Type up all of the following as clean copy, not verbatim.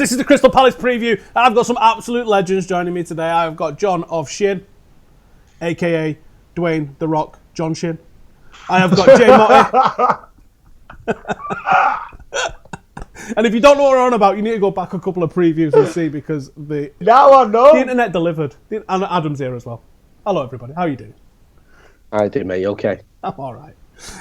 This is the Crystal Palace preview, and I've got some absolute legends joining me today. I've got John of Shin, a.k.a. Dwayne The Rock John Shin. I have got Jay Motti. And if you don't know what we're on about, you need to go back a couple of previews and see, because now I know. The internet delivered. And Adam's here as well. Hello, everybody. How are you doing? I do, mate. Okay. I'm all right.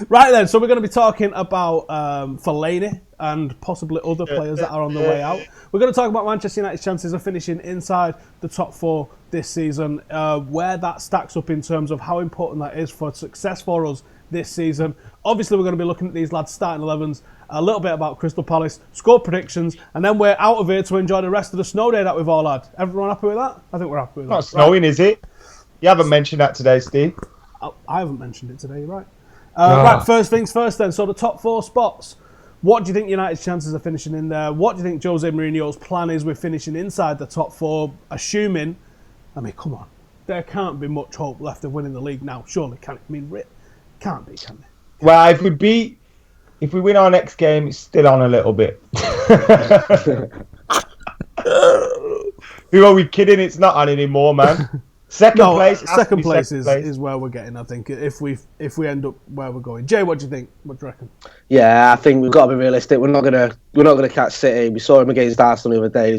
Right then, so we're going to be talking about Fellaini and possibly other players that are on the way out. We're going to talk about Manchester United's chances of finishing inside the top four this season, where that stacks up in terms of how important that is for success for us this season. Obviously, we're going to be looking at these lads' starting 11s, a little bit about Crystal Palace, score predictions, and then we're out of here to enjoy the rest of the snow day that we've all had. Everyone happy with that? I think we're happy with that. Not snowing, is it? You haven't mentioned that today, Steve. I haven't mentioned it today, you're right. Right, first things first then. So the top four spots. What do you think United's chances of finishing in there? What do you think Jose Mourinho's plan is with finishing inside the top four, assuming, I mean, come on, there can't be much hope left of winning the league now, surely, can it? I mean, can't be, can it? Well, if we win our next game, it's still on a little bit. Who are we kidding? It's not on anymore, man. Second place is where we're getting, I think, if we end up where we're going. Jay, what do you think? What do you reckon? Yeah, I think we've got to be realistic. We're not gonna catch City. We saw him against Arsenal the other day.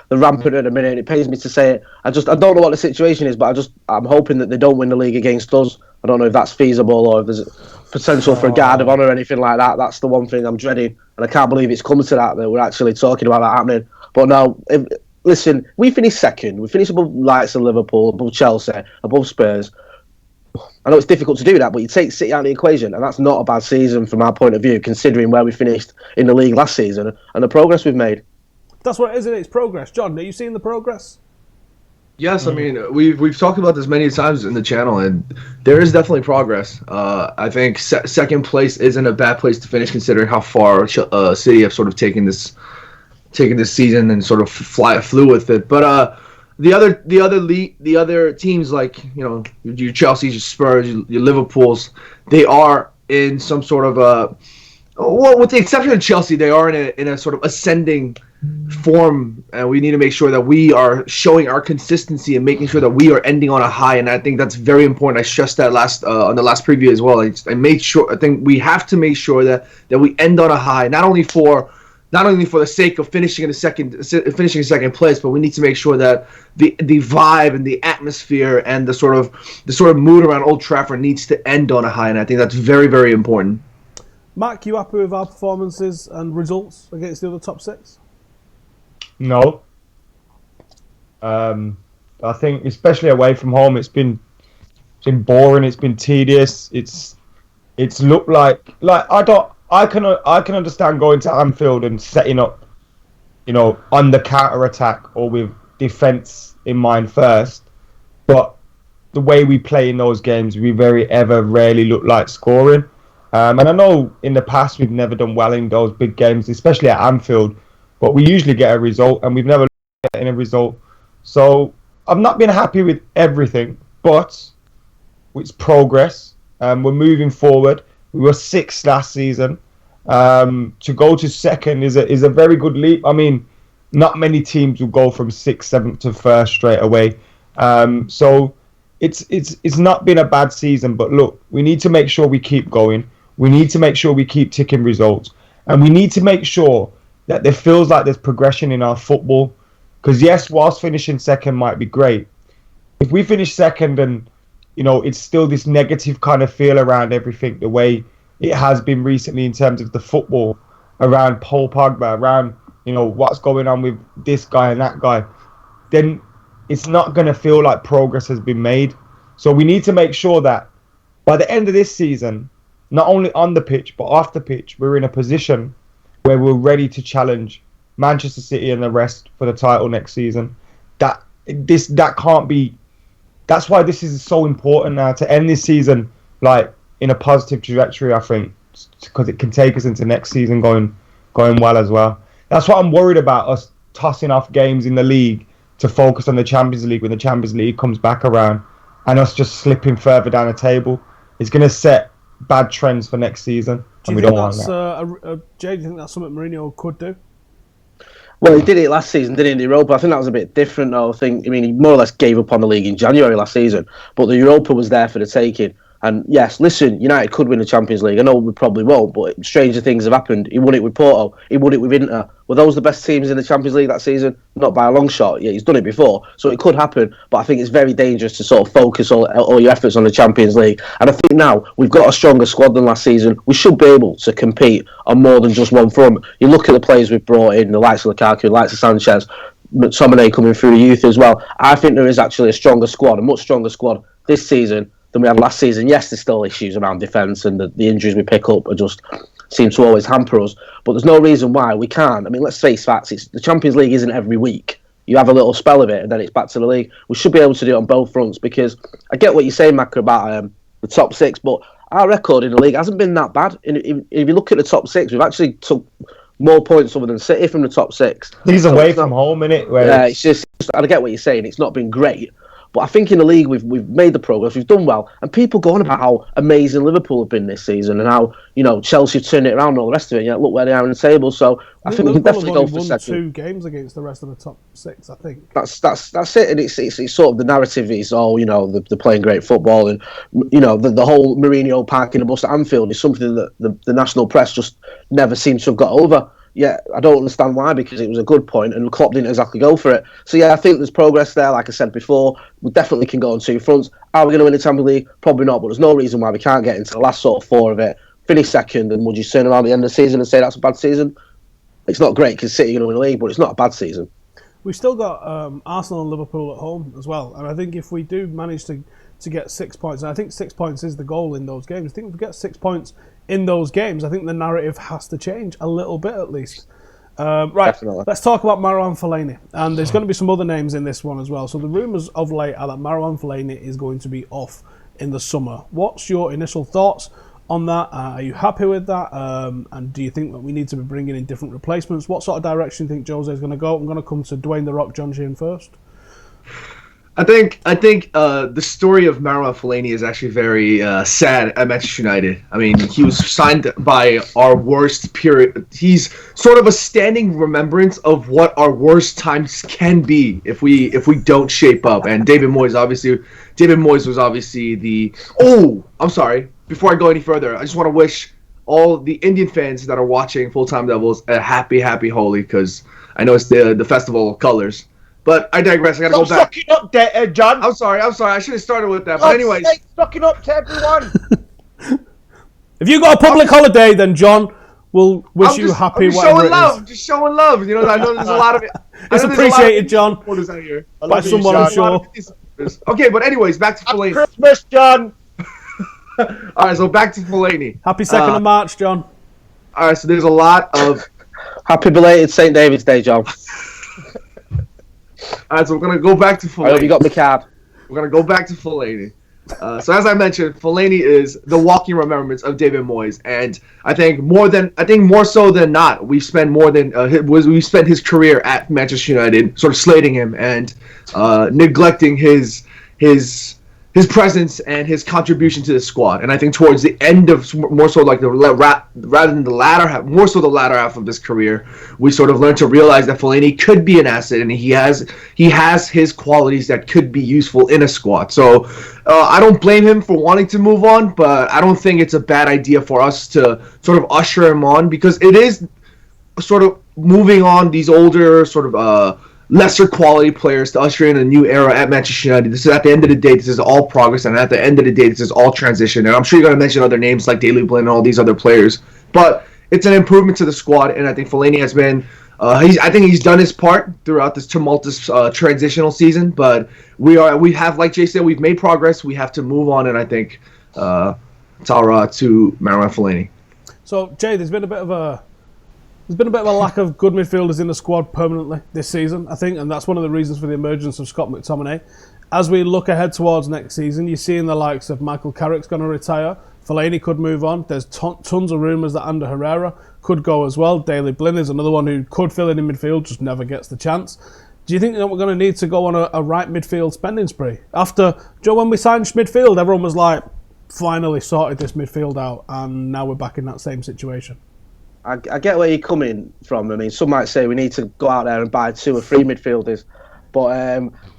They're rampant at the minute. It pains me to say it. I don't know what the situation is, but I'm hoping that they don't win the league against us. I don't know if that's feasible or if there's potential for a guard of honour or anything like that. That's the one thing I'm dreading, and I can't believe it's come to that we're actually talking about that happening. But no, listen, we finished second. We finished above likes of Liverpool, above Chelsea, above Spurs. I know it's difficult to do that, but you take City out of the equation, and that's not a bad season from our point of view, considering where we finished in the league last season and the progress we've made. That's what it is, isn't it? It's progress. John, are you seeing the progress? Yes, I mean, we've talked about this many times in the channel, and there is definitely progress. I think second place isn't a bad place to finish, considering how far City have sort of taken this season and sort of flew with it. But the other teams, like, you know, your Chelsea's, your Spurs, your Liverpools, they are in some sort of well, with the exception of Chelsea, they are in a sort of ascending form, and we need to make sure that we are showing our consistency and making sure that we are ending on a high. And I think that's very important. I stressed that on the last preview as well. I made sure. I think we have to make sure that we end on a high, not only for the sake of finishing in second place, but we need to make sure that the vibe and the atmosphere and the sort of mood around Old Trafford needs to end on a high. And I think that's very, very important. Mac, you happy with our performances and results against the other top six? No. I think, especially away from home, it's been boring. It's been tedious. It's looked like I can understand going to Anfield and setting up, you know, on the counter attack or with defence in mind first, but the way we play in those games, we rarely look like scoring. And I know in the past we've never done well in those big games, especially at Anfield, but we usually get a result, and we've never gotten a result. So I've not been happy with everything, but it's progress. We're moving forward. We were sixth last season. To go to second is a very good leap. I mean, not many teams will go from sixth, seventh to first straight away. So it's not been a bad season. But look, we need to make sure we keep going. We need to make sure we keep ticking results, and we need to make sure that there feels like there's progression in our football. Because yes, whilst finishing second might be great, if we finish second and, you know, it's still this negative kind of feel around everything, the way it has been recently in terms of the football, around Paul Pogba, around, you know, what's going on with this guy and that guy, then it's not going to feel like progress has been made. So we need to make sure that by the end of this season, not only on the pitch, but off the pitch, we're in a position where we're ready to challenge Manchester City and the rest for the title next season. That can't be. That's why this is so important now, to end this season like in a positive trajectory, I think, because it can take us into next season going well as well. That's what I'm worried about, us tossing off games in the league to focus on the Champions League when the Champions League comes back around, and us just slipping further down the table. It's going to set bad trends for next season, and we don't want that. Jay, do you think that's something Mourinho could do? Well, he did it last season, didn't he, in the Europa? I think that was a bit different, though. He more or less gave up on the league in January last season, but the Europa was there for the taking. And yes, listen, United could win the Champions League. I know we probably won't, but stranger things have happened. He won it with Porto. He won it with Inter. Were those the best teams in the Champions League that season? Not by a long shot. Yeah, he's done it before, so it could happen. But I think it's very dangerous to sort of focus all your efforts on the Champions League. And I think now we've got a stronger squad than last season. We should be able to compete on more than just one front. You look at the players we've brought in, the likes of Lukaku, the likes of Sanchez, McTominay coming through the youth as well. I think there is actually a stronger squad, a much stronger squad this season than we had last season. Yes, there's still issues around defence, and the injuries we pick up are just seem to always hamper us. But there's no reason why we can't. I mean, let's face facts. The Champions League isn't every week. You have a little spell of it, and then it's back to the league. We should be able to do it on both fronts, because I get what you're saying, Macca, about the top six, but our record in the league hasn't been that bad. And if you look at the top six, we've actually took more points other than City from the top six. He's away from home, innit? Yeah, it's just, I get what you're saying. It's not been great. But I think in the league we've made the progress, we've done well, and people go on about how amazing Liverpool have been this season and how Chelsea turned it around and all the rest of it. Yeah, look where they are in the table. So I think we can definitely go for second. 2 games against the rest of the top 6, I think. That's it, and it's sort of the narrative is they're playing great football, and the whole Mourinho parking the bus at Anfield is something that the national press just never seems to have got over. Yeah, I don't understand why, because it was a good point and Klopp didn't exactly go for it. So yeah, I think there's progress there. Like I said before, we definitely can go on 2 fronts. Are we going to win the Champions League? Probably not, but there's no reason why we can't get into the last sort of 4 of it, finish second, and would you turn around at the end of the season and say that's a bad season? It's not great because City are going to win the league, but it's not a bad season. We've still got Arsenal and Liverpool at home as well, and I think if we do manage to get 6 points, and I think 6 points is the goal in those games, I think if we get 6 points in those games, I think the narrative has to change a little bit at least. Right, definitely. Let's talk about Marouane Fellaini, and there's going to be some other names in this one as well. So the rumours of late are that Marouane Fellaini is going to be off in the summer. What's your initial thoughts on that? Are you happy with that? And do you think that we need to be bringing in different replacements? What sort of direction do you think Jose is going to go? I'm going to come to Dwayne "The Rock" Johnson first. I think the story of Marouane Fellaini is actually very sad at Manchester United. I mean, he was signed by our worst period. He's sort of a standing remembrance of what our worst times can be if we don't shape up. And David Moyes was obviously the. Oh, I'm sorry. Before I go any further, I just want to wish all the Indian fans that are watching Full Time Devils a happy Holi, because I know it's the festival of colors. But I digress. I gotta go back. Sucking up, John. I'm sorry. I should have started with that. But anyways, sucking up to everyone. If you got a public holiday, then John will wish you happy. I'm just showing love. Just showing love. I know there's a lot of it. It's appreciated, John. Out here. By someone, I'm sure. Okay, but anyways, back to Fellaini. Christmas, John. All right, so back to Fellaini. Happy 2nd of March, John. All right, so there's a lot of happy belated St. David's Day, John. All right, so we're gonna go back to Fellaini. I hope you got the card. We're gonna go back to Fellaini. So as I mentioned, Fellaini is the walking remembrance of David Moyes, and I think more so than not, we spent his career at Manchester United, sort of slating him and neglecting his presence and his contribution to the squad. And I think towards the end of more so like the latter half of his career, we sort of learned to realize that Fellaini could be an asset, and he has his qualities that could be useful in a squad. So I don't blame him for wanting to move on, but I don't think it's a bad idea for us to sort of usher him on, because it is sort of moving on these older sort of lesser quality players to usher in a new era at Manchester United. This is, at the end of the day, this is all progress, and at the end of the day, this is all transition. And I'm sure you're going to mention other names like Daley Blind and all these other players, but it's an improvement to the squad, and I think Fellaini has been. I think he's done his part throughout this tumultuous transitional season, but we have, like Jay said, we've made progress. We have to move on, and I think Tara to Marouane Fellaini. So Jay, there's been a bit of a lack of good midfielders in the squad permanently this season, I think, and that's one of the reasons for the emergence of Scott McTominay. As we look ahead towards next season, you're seeing the likes of Michael Carrick's going to retire. Fellaini could move on. There's tons of rumours that Ander Herrera could go as well. Daley Blind is another one who could fill in midfield, just never gets the chance. Do you think that we're going to need to go on a right midfield spending spree? After, Joe, when we signed midfield, everyone was like, finally sorted this midfield out, and now we're back in that same situation. I get where you're coming from. I mean, some might say we need to go out there and buy 2 or 3 midfielders, but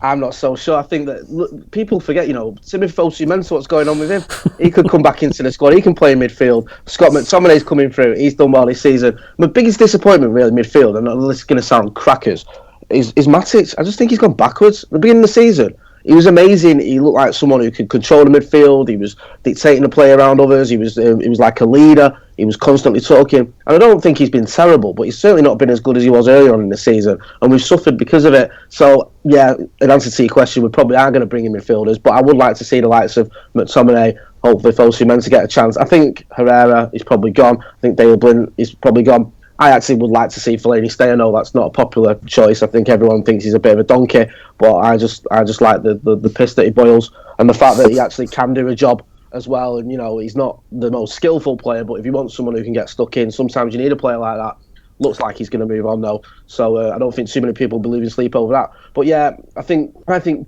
I'm not so sure. I think that people forget, Timothy Fosu-Mensah, what's going on with him? He could come back into the squad. He can play in midfield. Scott McTominay's coming through. He's done well this season. My biggest disappointment, really, midfield, and this is going to sound crackers, is Matic. I just think he's gone backwards. At the beginning of the season, he was amazing. He looked like someone who could control the midfield. He was dictating the play around others. He was like a leader. He was constantly talking. And I don't think he's been terrible, but he's certainly not been as good as he was earlier on in the season. And we've suffered because of it. So, yeah, in answer to your question, we probably are going to bring in midfielders. But I would like to see the likes of McTominay, hopefully Fosu-Mensah to get a chance. I think Herrera is probably gone. I think Dale Blin is probably gone. I actually would like to see Fellaini stay. I know that's not a popular choice. I think everyone thinks he's a bit of a donkey, but I just like the piss that he boils, and the fact that he actually can do a job as well. And he's not the most skillful player, but if you want someone who can get stuck in, sometimes you need a player like that. Looks like he's going to move on though, so I don't think too many people will be losing sleep over that. But yeah, I think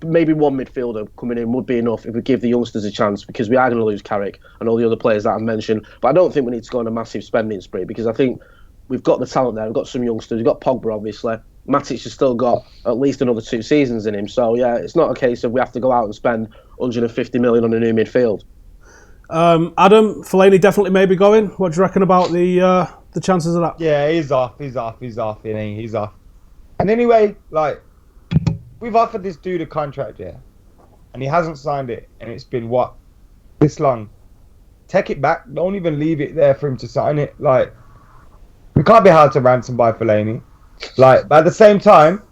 maybe one midfielder coming in would be enough if we give the youngsters a chance, because we are going to lose Carrick and all the other players that I've mentioned. But I don't think we need to go on a massive spending spree, because I think we've got the talent there. We've got some youngsters. We've got Pogba, obviously. Matic has still got at least another 2 seasons in him. So, yeah, it's not a case of we have to go out and spend 150 million on a new midfield. Adam, Fellaini definitely may be going. What do you reckon about the chances of that? Yeah, he's off. He's off. And anyway, we've offered this dude a contract, yeah, and he hasn't signed it, and it's been, this long? Take it back. Don't even leave it there for him to sign it. We can't be held to ransom by Fellaini. But at the same time,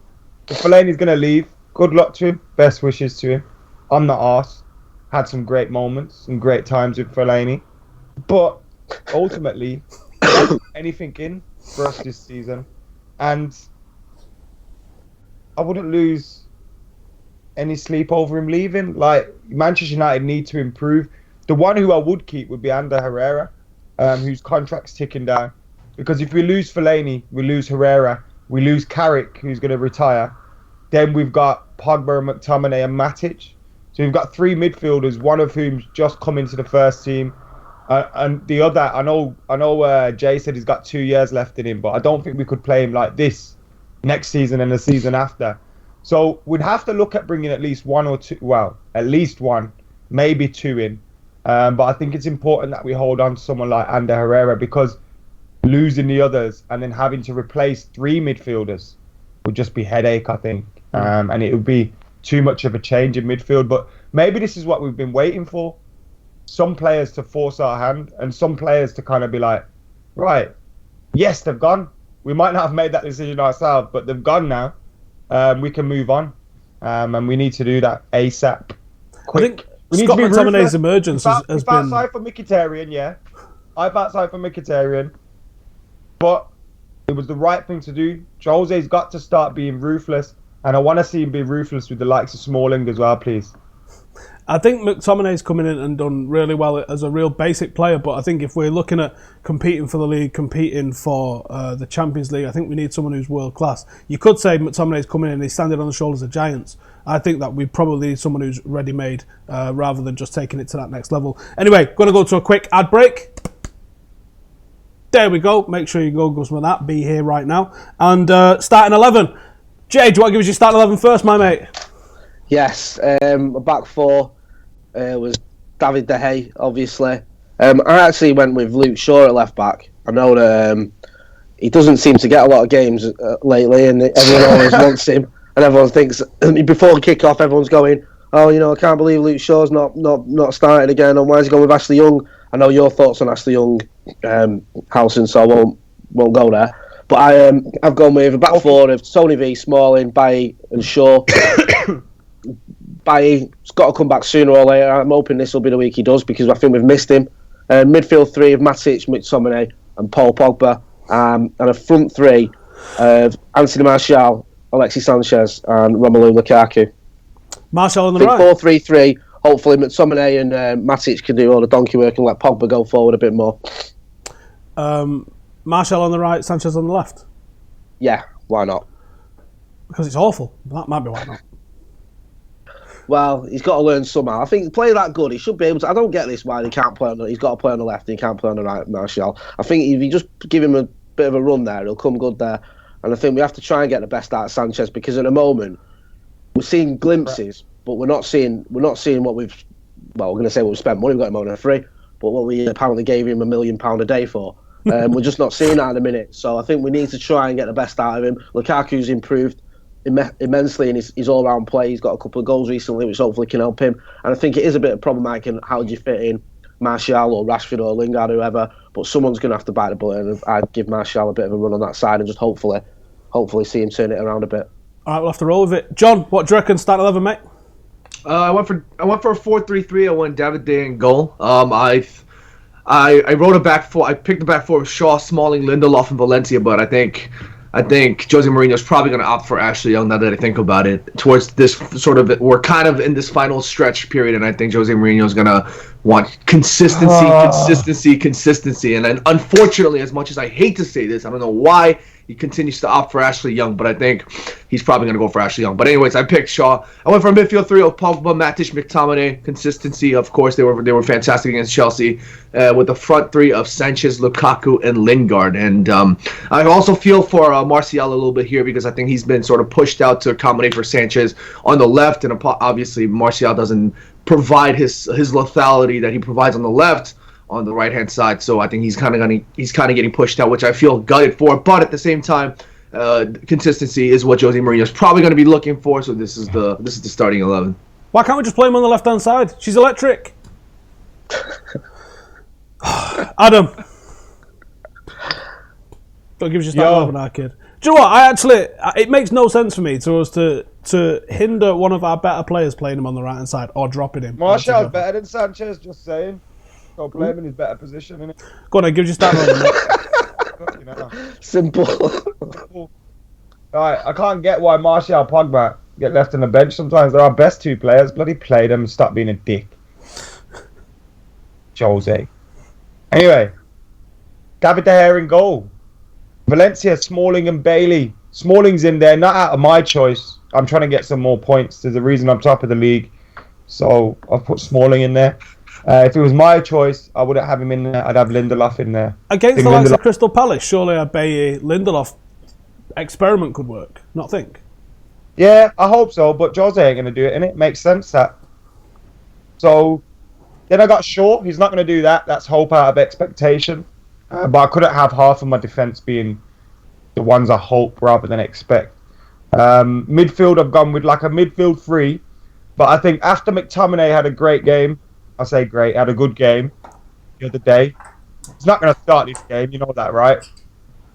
if Fellaini's going to leave, good luck to him. Best wishes to him. I'm not arsed. Had some great moments, some great times with Fellaini. But ultimately, anything in for us this season. And I wouldn't lose any sleep over him leaving. Manchester United need to improve. The one who I would keep would be Ander Herrera, whose contract's ticking down. Because if we lose Fellaini, we lose Herrera, we lose Carrick, who's going to retire, then we've got Pogba, McTominay and Matic. So we've got 3 midfielders, one of whom's just come into the first team. And the other, I know Jay said he's got 2 years left in him, but I don't think we could play him like this next season and the season after. So we'd have to look at bringing at least 1 or 2, at least 1, maybe 2 in. But I think it's important that we hold on to someone like Ander Herrera, because losing the others and then having to replace 3 midfielders would just be headache, I think. And it would be too much of a change in midfield. But maybe this is what we've been waiting for. Some players to force our hand, and some players to kind of be like, right, yes, they've gone. We might not have made that decision ourselves, but they've gone now. We can move on. And we need to do that ASAP. Quick. I think Scott McTominay's emergence has been... outside for Mkhitaryan, yeah. I've outside for Mkhitaryan. But it was the right thing to do. Jose's got to start being ruthless. And I want to see him be ruthless with the likes of Smalling as well, please. I think McTominay's come in and done really well as a real basic player, but I think if we're looking at competing for the league, competing for the Champions League, I think we need someone who's world class. You could say McTominay's coming in and he's standing on the shoulders of giants. I think that we probably need someone who's ready-made rather than just taking it to that next level. Anyway, going to go to a quick ad break. There we go. Make sure you go some of that. Be here right now. And starting 11. Jay, do you want to give us your starting 11 first, my mate? Yes. Back 4 was David De Gea, obviously. I actually went with Luke Shaw at left back. I know that he doesn't seem to get a lot of games lately, and everyone always wants him. And everyone thinks, before kick-off, everyone's going, I can't believe Luke Shaw's not starting again, and why is he going with Ashley Young? I know your thoughts on Ashley Young, Howson, so I won't go there. But I've gone with a back 4 of Tony V, Smalling, Bailly and Shaw. Bailly's got to come back sooner or later. I'm hoping this will be the week he does, because I think we've missed him. Midfield 3 of Matic, McTominay and Paul Pogba. And a front 3 of Anthony Martial, Alexis Sanchez and Romelu Lukaku. Martial on the right. 4-3-3. Hopefully McTominay and Matic can do all the donkey work and let Pogba go forward a bit more. Martial on the right, Sanchez on the left. Yeah, why not? Because it's awful. That might be why not. Well, he's got to learn somehow. I think to play that good, he should be able to. I don't get this why he can't play on. He's got to play on the left. And he can't play on the right. Martial. I think if you just give him a bit of a run there, he'll come good there. And I think we have to try and get the best out of Sanchez because at the moment we're seeing glimpses, but we're not seeing what we've. Well, we're going to say what we spent money. We've got him on a free, but what we apparently gave him £1 million a day for. We're just not seeing that in a minute. So I think we need to try and get the best out of him. Lukaku's improved immensely in his all-round play. He's got a couple of goals recently, which hopefully can help him. And I think it is a bit of problematic in how do you fit in Martial or Rashford or Lingard or whoever. But someone's going to have to bite the bullet, and I'd give Martial a bit of a run on that side and just hopefully see him turn it around a bit. All right, we'll have to roll with it. John, what do you reckon? Start 11, mate. I went for a 4-3-3. I went David De in goal. I wrote a back four. I picked the back four with Shaw, Smalling, Lindelof, and Valencia. But I think Jose Mourinho's probably going to opt for Ashley Young now that I think about it. Towards this sort of, we're kind of in this final stretch period, and I think Jose Mourinho's going to want consistency. And then, unfortunately, as much as I hate to say this, I don't know why he continues to opt for Ashley Young, but I think he's probably going to go for Ashley Young. But anyways, I picked Shaw. I went for a midfield three of Pogba, Matic, McTominay. Consistency, of course, they were fantastic against Chelsea. With the front three of Sanchez, Lukaku, and Lingard. And I also feel for Martial a little bit here because I think he's been sort of pushed out to accommodate for Sanchez on the left, and obviously Martial doesn't provide his lethality that he provides on the left on the right hand side. So I think he's kind of getting pushed out, which I feel gutted for. But at the same time, consistency is what Jose Mourinho is probably going to be looking for. So this is the starting 11. Why can't we just play him on the left hand side? She's electric. Adam, don't give us just that over now, kid. Do you know what? It makes no sense for me to hinder one of our better players playing him on the right hand side or dropping him. Martial's better than Sanchez, just saying. So play him in his better position, innit? Go on, give us just that over. Simple. Alright, I can't get why Martial and Pogba get left on the bench sometimes. They're our best two players. Bloody play them and stop being a dick. Jose. Anyway, David De Gea in goal. Valencia, Smalling and Bailey. Smalling's in there, not out of my choice. I'm trying to get some more points. There's a reason I'm top of the league. So I've put Smalling in there. If it was my choice, I wouldn't have him in there. I'd have Lindelof in there. Against the likes of Crystal Palace, surely a Bailey Lindelof experiment could work. Not think. Yeah, I hope so. But Jose ain't going to do it, innit? Makes sense, that. So then I got Shaw. He's not going to do that. That's hope out of expectation. But I couldn't have half of my defence being the ones I hope rather than expect. Midfield, I've gone with like a midfield three. But I think after McTominay had a great game, I say great, had a good game the other day. He's not going to start this game, you know that, right?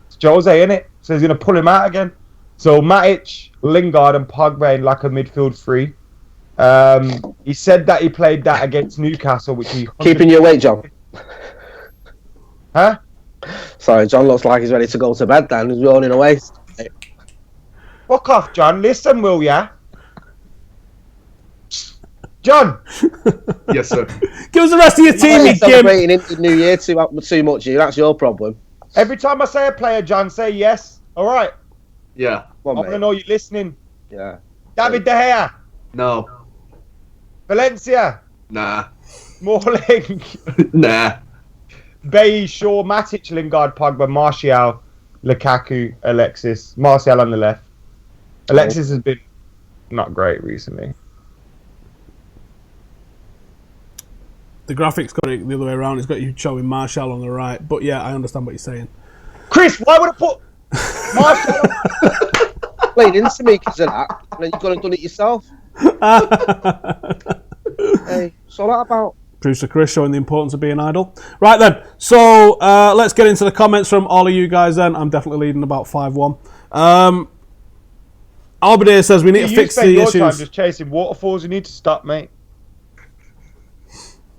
It's Jose, innit? So he's going to pull him out again. So Matic, Lingard and Pogba in like a midfield three. He said that he played that against Newcastle, which he... Keeping you awake, John? Huh? Sorry, John looks like he's ready to go to bed then. He's rolling away. Fuck off, John. Listen, will ya? John! Yes, sir. Give us the rest of your team, you celebrating into New Year too much, you. That's your problem. Every time I say a player, John, say yes. All right? Yeah. I want to know you're listening. Yeah. David De Gea. No. Valencia. Nah. Smalling. Nah. Bailly, Shaw, Matic, Lingard, Pogba, Martial, Lukaku, Alexis. Martial on the left. Alexis has been not great recently. The graphics got it the other way around. It's got you showing Martial on the right. But yeah, I understand what you're saying. Chris, why would I put Martial? Played into me because of that. And then you've gone and done it yourself. Hey, what's all that about? Producer Chris showing the importance of being idle. Right then, so let's get into the comments from all of you guys then. I'm definitely leading about 5-1. Albert says we need to fix the issues. Time just chasing waterfalls. You need to stop, mate.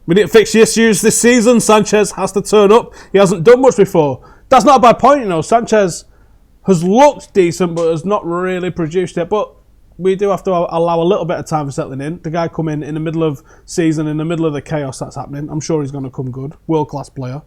We need to fix the issues this season. Sanchez has to turn up. He hasn't done much before. That's not a bad point, you know. Sanchez has looked decent, but has not really produced it. But we do have to allow a little bit of time for settling in. The guy come in the middle of season, in the middle of the chaos that's happening. I'm sure he's going to come good. World-class player.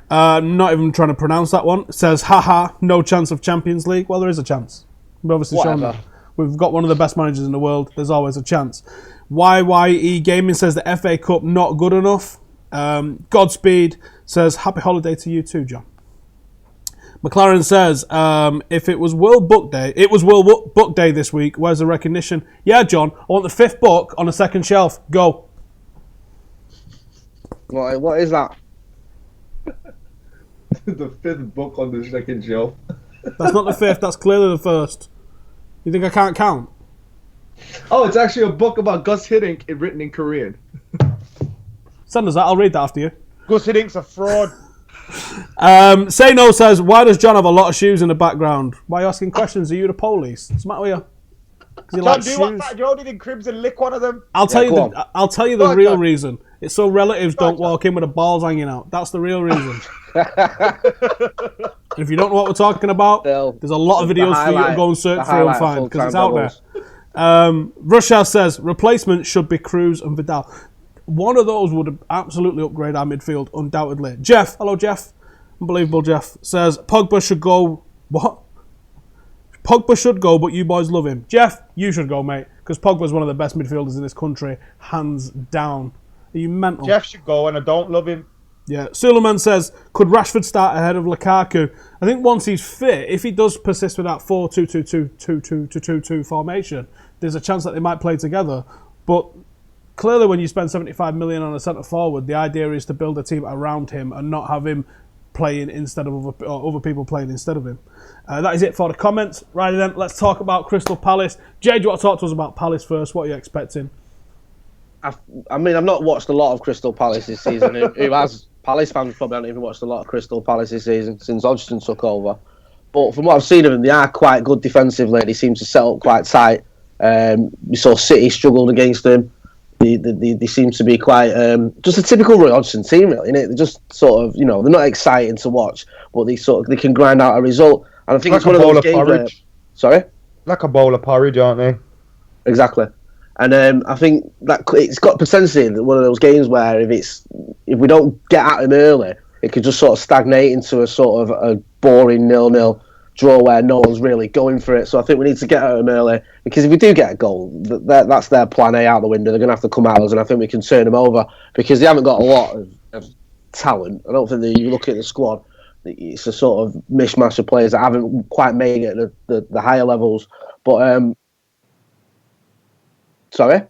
Not even trying to pronounce that one. It says, haha, no chance of Champions League. Well, there is a chance. We've obviously shown that. We've got one of the best managers in the world. There's always a chance. YYE Gaming says the FA Cup not good enough. Godspeed says happy holiday to you too, John. McLaren says if it was World Book Day, Book Day this week. Where's the recognition? Yeah, John. I want the 5th book on a second shelf. Go. What is that? The 5th book on the second shelf. That's not the 5th. That's clearly the 1st. You think I can't count? Oh, it's actually a book about Gus Hiddink written in Korean. Send us that. I'll read that after you. Gus Hiddink's a fraud. Say No says, why does John have a lot of shoes in the background? Why are you asking questions? Are you the police? What's the matter with you? 'Cause you John, like do shoes. what Fat Joe did in Cribs and lick one of them. I'll tell you the on, real John. reason. It's so relatives Go on, don't walk in with the balls hanging out. That's the real reason. If you don't know what we're talking about, there's a lot of videos for you to go and search for and find because it's out there. Rush says replacement should be Cruz and Vidal. One of those would absolutely upgrade our midfield, undoubtedly. Jeff, hello Jeff, unbelievable Jeff, says Pogba should go. What? Pogba should go, but you boys love him. Jeff, you should go, mate, because Pogba's one of the best midfielders in this country, hands down. Are you mental? Jeff should go, and I don't love him. Yeah. Suleiman says, could Rashford start ahead of Lukaku? I think once he's fit, if he does persist with that 4-2-2-2-2-2-2-2 formation, there's a chance that they might play together. But clearly when you spend 75 million on a centre forward, the idea is to build a team around him and not have him playing instead of other people playing instead of him. That is it for the comments. Right then, let's talk about Crystal Palace. Jay, do you want to talk to us about Palace first? What are you expecting? I mean, I've not watched a lot of Crystal Palace this season. Who has? Palace fans probably haven't even watched a lot of Crystal Palace this season since Hodgson took over. But from what I've seen of them, they are quite good defensively. They seem to set up quite tight. We saw City struggled against them. They seem to be quite just a typical Roy Hodgson team, really. Innit? They're just sort of, they're not exciting to watch, but they can grind out a result. And I think it's one of those games where, sorry, like a bowl of porridge, aren't they? Exactly. And I think that it's got potentially one of those games where if we don't get at them early, it could just sort of stagnate into a sort of a boring 0-0 draw where no one's really going for it. So I think we need to get at them early, because if we do get a goal, that's their plan A out the window. They're going to have to come at us, and I think we can turn them over because they haven't got a lot of talent. I don't think that you look at the squad, it's a sort of mishmash of players that haven't quite made it at the higher levels. But sorry?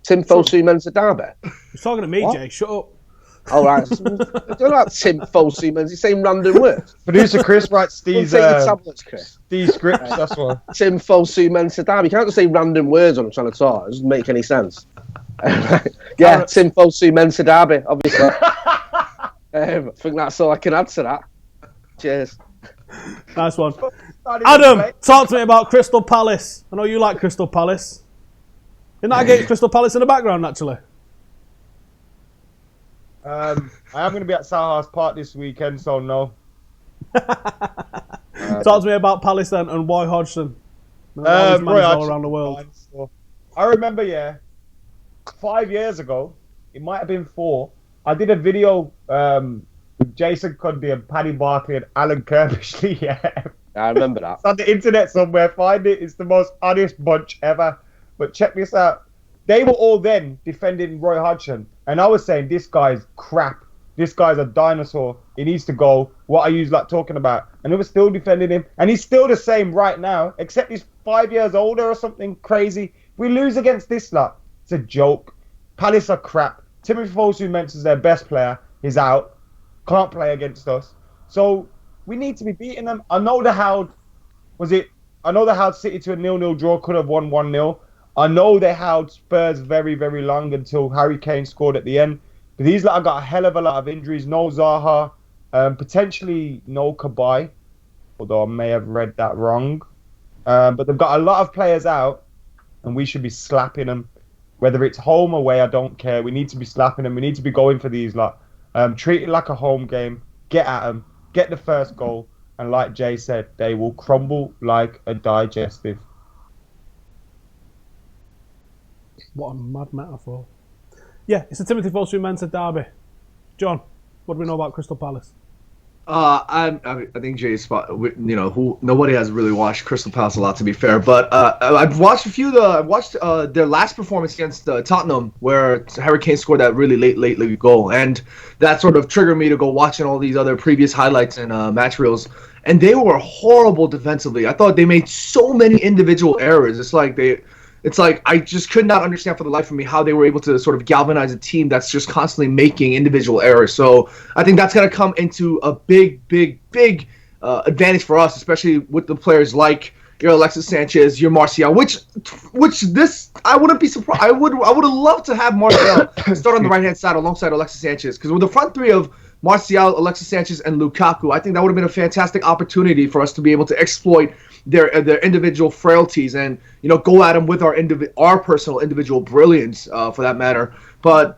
Tim Fosu Mensa Derby? He's talking to me, what? Jay. Shut up. All right. Don't know about Tim Fosu Mensa. He's saying random words. Producer Chris writes Steve's tablets, Chris. Steve's scripts, that's why. Tim Fosu Mensa Derby. You can't just say random words when I'm trying to talk. It doesn't make any sense. Yeah, Tim Fosu Mensa Derby, obviously. I think that's all I can add to that. Cheers. Nice one. Adam, talk to me about Crystal Palace. I know you like Crystal Palace. Isn't that against Crystal Palace in the background, actually? I am going to be at Selhurst Park this weekend, so no. Talk to me about Palace then and Roy Hodgson. Roy all around the world. I remember, 5 years ago, it might have been 4, I did a video with Jason Cundy and Paddy Barkley and Alan Kirbishley. I remember that. It's on the internet somewhere. Find it. It's the most honest bunch ever. But check this out. They were all then defending Roy Hodgson. And I was saying, this guy's crap. This guy's a dinosaur. He needs to go. What are you talking about? And they were still defending him. And he's still the same right now, except he's 5 years older or something crazy. If we lose against this lot, it's a joke. Palace are crap. Timothy Fosu Mensah's their best player. He's out. Can't play against us. So we need to be beating them. I know the Howd City to a 0-0 draw could have won 1-0. I know they held Spurs very, very long until Harry Kane scored at the end. But these lot have got a hell of a lot of injuries. No Zaha, potentially no Kabay, although I may have read that wrong. But they've got a lot of players out, and we should be slapping them. Whether it's home or away, I don't care. We need to be slapping them. We need to be going for these lot. Treat it like a home game. Get at them. Get the first goal. And like Jay said, they will crumble like a digestive. What a mad metaphor. Yeah, it's a Timothy Fosu Mensah derby. John, what do we know about Crystal Palace? I think Jay's spot. Who nobody has really watched Crystal Palace a lot, to be fair. But I've watched a few. I've watched their last performance against Tottenham, where Harry Kane scored that really late goal, and that sort of triggered me to go watching all these other previous highlights and match reels. And they were horrible defensively. I thought they made so many individual errors. It's like I just could not understand for the life of me how they were able to sort of galvanize a team that's just constantly making individual errors. So I think that's going to come into a big advantage for us, especially with the players like your Alexis Sanchez, your Martial. Which this I wouldn't be surprised. I would have loved to have Martial start on the right hand side alongside Alexis Sanchez, because with the front three of Martial, Alexis Sanchez, and Lukaku, I think that would have been a fantastic opportunity for us to be able to exploit their individual frailties and go at them with our personal individual brilliance, for that matter. But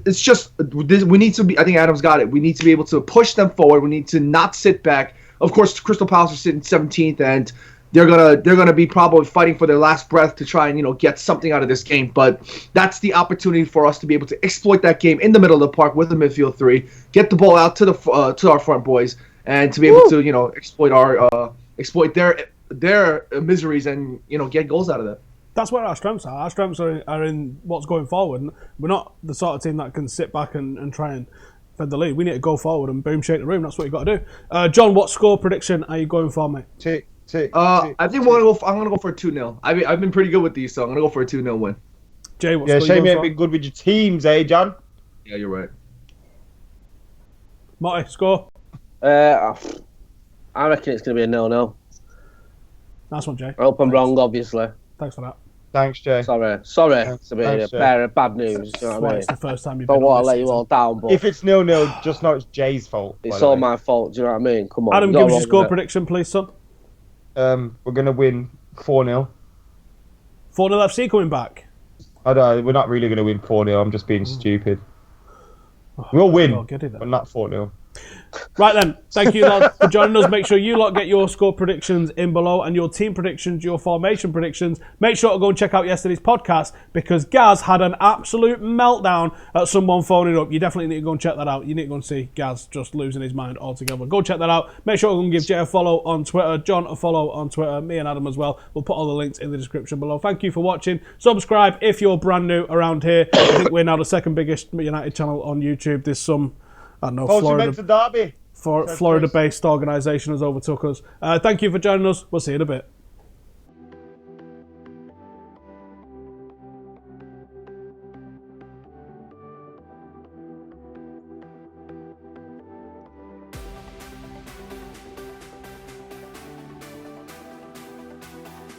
it's just we need to be. I think Adam's got it. We need to be able to push them forward. We need to not sit back. Of course, Crystal Palace are sitting 17th, and they're gonna be probably fighting for their last breath to try and get something out of this game. But that's the opportunity for us to be able to exploit that game in the middle of the park with the midfield three, get the ball out to our front boys, and to be able to exploit their miseries and get goals out of that. That's where our strengths are. Our strengths are in what's going forward. And we're not the sort of team that can sit back and try and fend the lead. We need to go forward and boom, shake the room. That's what you've got to do. John, what score prediction are you going for, mate? Tick. I think I'm gonna go for a 2-0. I've been pretty good with these, so I'm gonna go for a 2-0 win. Jay, what Yeah, score shame you you going ain't been good with your teams, eh, John? Yeah, you're right. Marty, score? I reckon it's going to be a 0-0. Nice one, Jay. I hope I'm wrong, obviously. Thanks for that. Thanks, Jay. Sorry. It's a bit Thanks, of a pair of bad news. You know what I mean? It's the first time you've Don't been want on to this let you season. all down, but If it's 0-0, just know it's Jay's fault. it's all my fault. Do you know what I mean? Come on. Adam, Not give us your wrong score with it. prediction, please, son. We're gonna win 4-0. 4-0 FC coming back. I don't. We're not really gonna win 4-0. I'm just being stupid. We'll win, Oh, get it then. but not 4-0. Right then, thank you lot for joining us. Make sure you lot get your score predictions in below and your team predictions, your formation predictions. Make sure to go and check out yesterday's podcast because Gaz had an absolute meltdown at someone phoning up. You definitely need to go and check that out. You need to go and see Gaz just losing his mind altogether. Go check that out. Make sure to go and give Jay a follow on Twitter, John a follow on Twitter, me and Adam as well. We'll put all the links in the description below. Thank you for watching. Subscribe if you're brand new around here. I think we're now the second biggest United channel on YouTube. There's some, I don't know, Derby. Florida-based organisation has overtook us. Thank you for joining us. We'll see you in a bit.